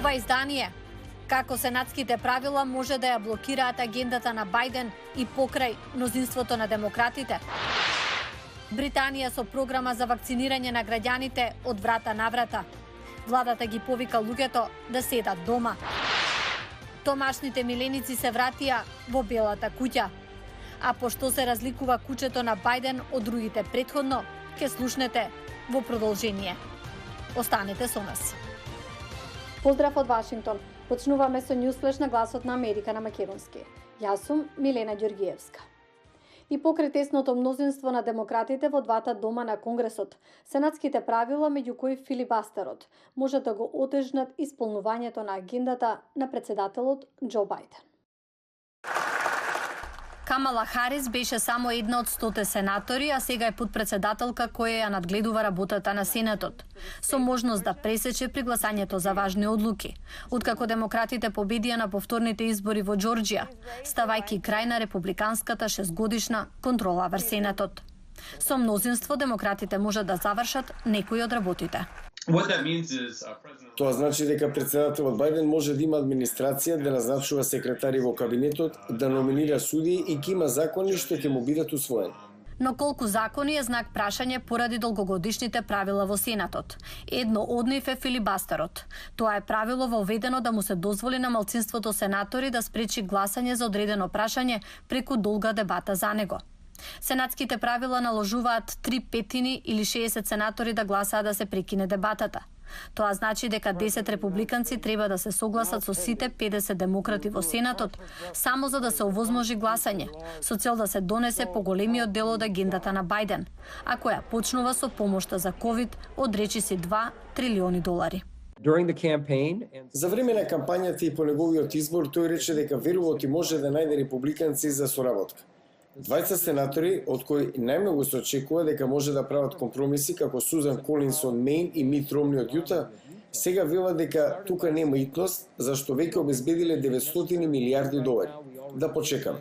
ова издание. Како сенатските правила може да ја блокираат агендата на Бајден и покрај мнозинството на демократите. Британија со програма за вакцинирање на граѓаните од врата на врата. Владата ги повика луѓето да седат дома. Домашните миленици се вратија во Белата куќа. А пошто се разликува куќето на Бајден од другите претходно, ќе слушнете во продолжение. Останете со нас. Поздрав од Вашингтон. Почнуваме со Ньюсфлеш на Гласот на Америка на македонски. Јас сум Милена Ѓоргиевска. И покрај тесното мнозинство на демократите во двата дома на Конгресот, сенатските правила, меѓу кои филибастерот, може да го отежнат исполнувањето на агендата на претседателот Џо Бајден. Камала Харис беше само една од 100 сенатори, а сега е подпредседателка која ја надгледува работата на Сенатот, со можност да пресече при гласањето за важни одлуки, откако демократите победија на повторните избори во Џорџија, ставајќи крај на републиканската 6-годишна контрола врз Сенатот. Со мнозинство демократите можат да завршат некои од работите. Тоа значи дека претседателот Бајден може да има администрација, да назначува секретари во кабинетот, да номинира судии и ќе има закони што ќе му бидат усвоени. Но колку закони е знак прашање поради долгогодишните правила во Сенатот. Едно од нив е филибастерот. Тоа е правило воведено да му се дозволи на малцинството сенатори да спречи гласање за одредено прашање преку долга дебата за него. Сенатските правила наложуваат 3/5 или 60 сенатори да гласаат да се прекине дебатата. Тоа значи дека 10 републиканци треба да се согласат со сите 50 демократи во Сенатот, само за да се овозможи гласање, со цел да се донесе поголемиот дел од агендата на Бајден, а која почнува со помошта за ковид од речиси $2 трилиони. За време на кампањата и по неговиот избор тој рече дека верува и може да најде републиканци за соработка. Двајца сенатори, од кои најмногу се очекува дека може да прават компромиси, како Сузан Колинс од Мејн и Мит Ромни од Јута, сега велат дека тука нема итност, зашто веќе обезбедиле $900 милиарди. Да почекаме.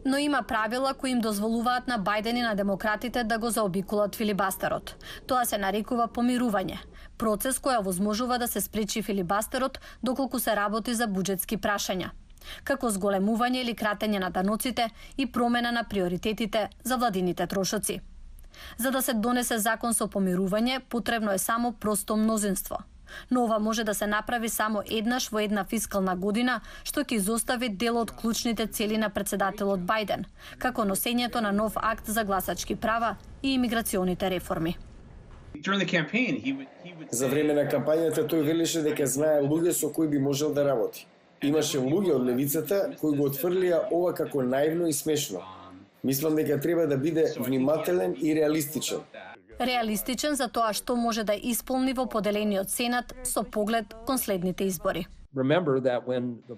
Но има правила кои им дозволуваат на Бајден и на демократите да го заобиколат филибастерот. Тоа се нарекува помирување. Процес кој овозможува да се спречи филибастерот доколку се работи за буџетски прашања, како зголемување или кратење на даноците и промена на приоритетите за владините трошоци. За да се донесе закон со помирување, потребно е само просто мнозинство. Но ова може да се направи само еднаш во една фискална година, што ќе изостави дел од клучните цели на претседателот Бајден, како носењето на нов акт за гласачки права и имиграционите реформи. За време на кампањата тој велеше дека знае луѓе со кои би можел да работи. Имаше луѓе од левицата кои го отфрлија ова како наивно и смешно. Мислам дека треба да биде внимателен и реалистичен. Реалистичен за тоа што може да исполни во поделениот Сенат со поглед кон следните избори.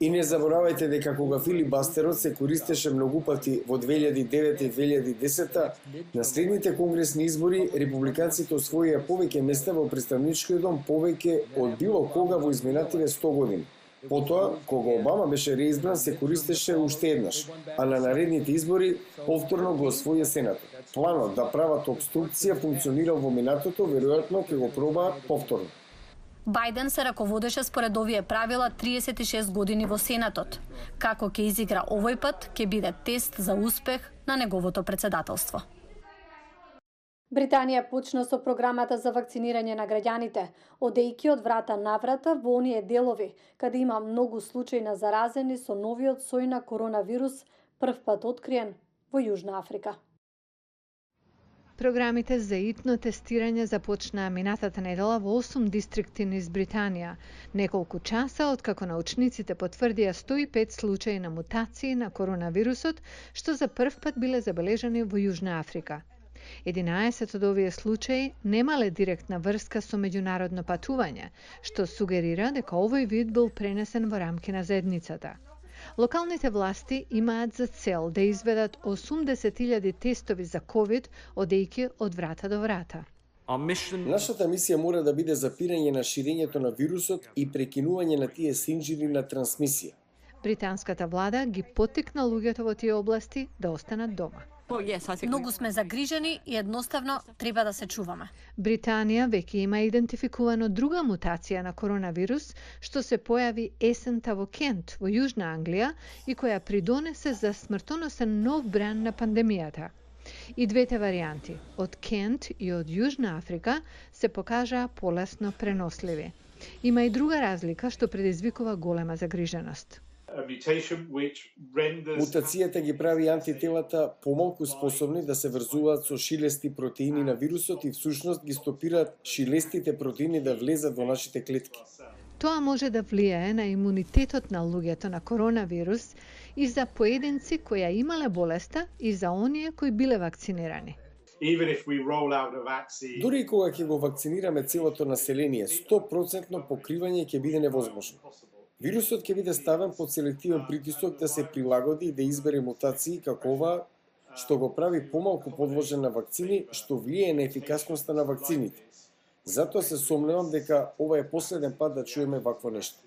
И не заборавајте дека кога филибастерот се користеше многу пати во 2009 и 2010, на следните конгресни избори републиканците освоија повеќе места во претставничкиот дом повеќе од било кога во изминативе 100 години. Потоа, кога Обама беше реизбран, се користеше уште еднаш, а на наредните избори повторно го освоија Сенатот. Планот да прават обструкција функционирал во минатото, веројатно ќе го пробаат повторно. Бајден се раководеше според овие правила 36 години во Сенатот. Како ќе изигра овој пат, ќе биде тест за успех на неговото претседателство. Британија почна со програмата за вакцинирање на граѓаните, одејќи од врата на врата во оние делови каде има многу случаи на заразени со новиот сој на коронавирус, првпат откриен во Јужна Африка. Програмите за итно тестирање започнаа минатата недела во 8 дистрикти низ Британија, неколку часа откако научниците потврдија 105 случаи на мутации на коронавирусот, што за прв пат биле забележани во Јужна Африка. 11 од овие случаи немале директна врска со меѓународно патување, што сугерира дека овој вид бил пренесен во рамки на заедницата. Локалните власти имаат за цел да изведат 80.000 тестови за ковид, одејќи од врата до врата. Нашата мисија мора да биде запирање на ширењето на вирусот и прекинување на тие синџири на трансмисија. Британската влада ги поттикна луѓето во тие области да останат дома. Многу сме загрижени и едноставно треба да се чуваме. Британија веќе има идентификувано друга мутација на коронавирус, што се појави есента во Кент, во Јужна Англија, и која придонесе за смртоносен нов бран на пандемијата. И двете варијанти, од Кент и од Јужна Африка, се покажаа полесно преносливи. Има и друга разлика што предизвикува голема загриженост. Мутацијата ги прави антителата помалку способни да се врзуваат со шилести протеини на вирусот и всушност ги стопираат шилестите протеини да влезат во нашите клетки. Тоа може да влијае на имунитетот на луѓето на коронавирус и за поединци кои ја имале болеста и за оние кои биле вакцинирани. Дури и кога ќе го вакцинираме целото население, 100% покривање ќе биде невозможно. Вирусот ќе биде ставен под селективен притисок да се прилагоди и да избере мутации како оваа, што го прави помалку подложен на вакцини, што влијае на ефикасноста на вакцините. Затоа се сомневам дека ова е последен пат да чуеме вакво нешто.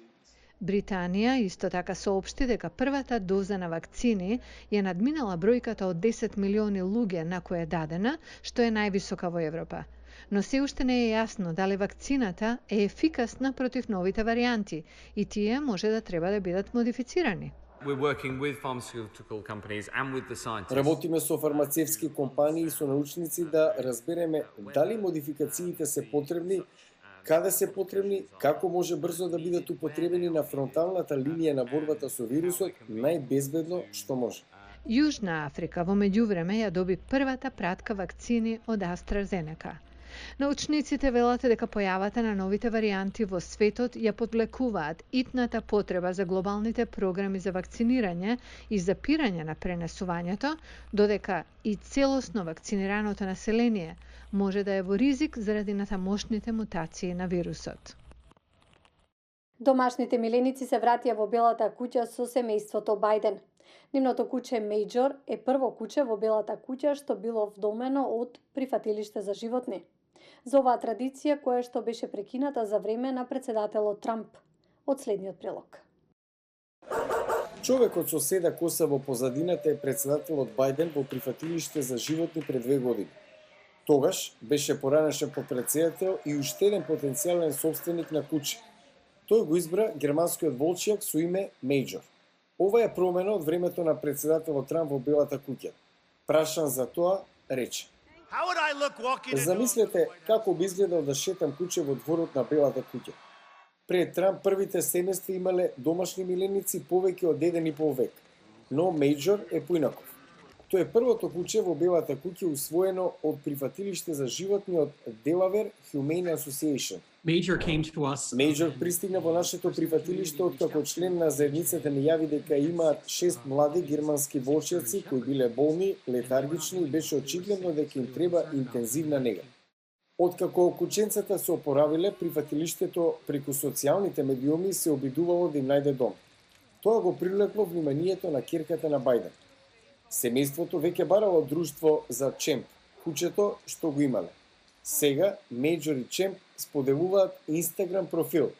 Британија исто така соопшти дека првата доза на вакцини ја надминала бројката од 10 милиони луѓе на кои е дадена, што е највисока во Европа. Но се уште не е јасно дали вакцината е ефикасна против новите варијанти и тие може да треба да бидат модифицирани. Работиме со фармацевски компании и со научници да разбереме дали модификациите се потребни, каде се потребни, како може брзо да бидат употребени на фронталната линија на борбата со вирусот најбезбедно што може. Јужна Африка во меѓувреме ја доби првата пратка вакцини од AstraZeneca. Научниците велат дека појавата на новите варијанти во светот ја подвлекуваат итната потреба за глобалните програми за вакцинирање и запирање на пренесувањето, додека и целосно вакцинираното население може да е во ризик заради натамошните мутации на вирусот. Домашните миленици се вратија во Белата куќа со семејството Бајден. Нивното куче Мејџор е прво куче во Белата куќа што било вдомено од прифатилиште за животни. За оваа традиција која што беше прекината за време на председателот Трамп. Од следниот прилог. Човекот со седа коса во позадината е председателот Бајден во прифатилиште за животни пред 2 години. Тогаш беше поранешен подпредседател и уште еден потенцијален собственик на куче. Тој го избра германскиот волчјак со име Мејџор. Ова е промена од времето на председателот Трамп во Белата куќа. Прашан за тоа, рече: замислете како би изгледал да шетам куче во дворот на Белата куќа. Пред Трамп првите семејства имале домашни миленици повеќе од 1,5 век, но Мејџор е поинаков. Тој е првото куче во Белата куќа усвоено од прифатилиште за животни од Delaware Humane Association. Мејџор пристигна во нашето прифатилиште откако член на заедницата ни јави дека имаат 6 млади германски волчјаци кои биле болни, летаргични и беше очигледно дека им треба интензивна нега. Откако кученцата се опоравиле, прифатилиштето преку социјалните медиуми се обидувало да им најде дом. Тоа го привлекло вниманието на ќерката на Бајден. Семејството веќе барало друштво за Чемп, кучето што го имале. Сега Мејџор и Чемп споделуваат Инстаграм профил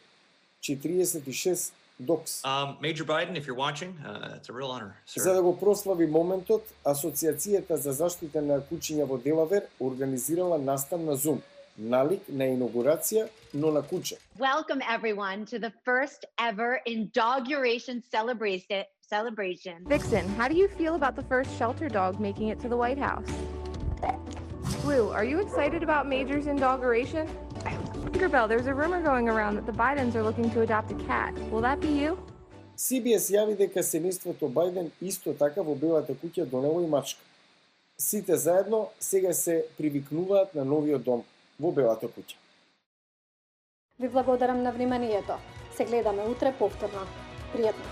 46 Docs. Major Biden, if you're watching, it's a real honor, sir. За да го прослави моментот, Асоциацијата за заштита на кучиња во Делавер организирала настан на Zoom, налик на инаугурација, но на куче. Welcome everyone to the first ever inauguration celebration. Vixen, how do you feel about the first shelter dog making it to the White House? Blue, are you excited about Major's inauguration? Tinkerbell, there's a rumor going around that the Bidens are looking to adopt a cat. Will that be you? CBS јави дека семејството Бајден исто така во Белата куќа донело и мачка. Сите заедно сега се привикнуваат на новиот дом во Белата куќа. Ви благодарам на вниманието. Се гледаме утре повторно. Пријатно.